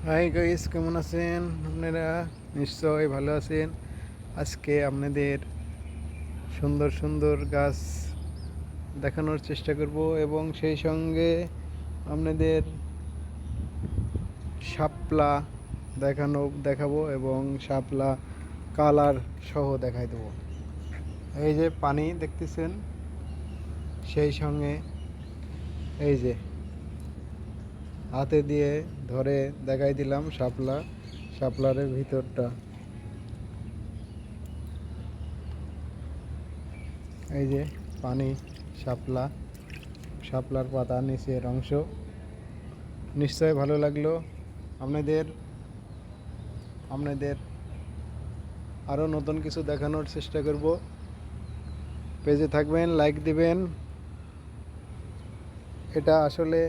Hi guys, কেমন আছেন আপনারা? নিশ্চয় ভালো আছেন। আজকে আপনাদের সুন্দর সুন্দর গাছ দেখানোর চেষ্টা করব এবং সেই সঙ্গে আপনাদের শাপলা দেখাবো এবং শাপলা কালার সহ দেখাই দেবো। এই যে পানি দেখতেছেন, সেই সঙ্গে এই যে হাতে দিয়ে ধরে দেখাই দিলাম শাপলারের ভিতরটা। এই যে পানি, শাপলার পাতা নিচের অংশ। নিশ্চয় ভালো লাগলো। আপনাদের আপনাদের আরও নতুন কিছু দেখানোর চেষ্টা করব। পেজে থাকবেন, লাইক দিবেন। এটা আসলে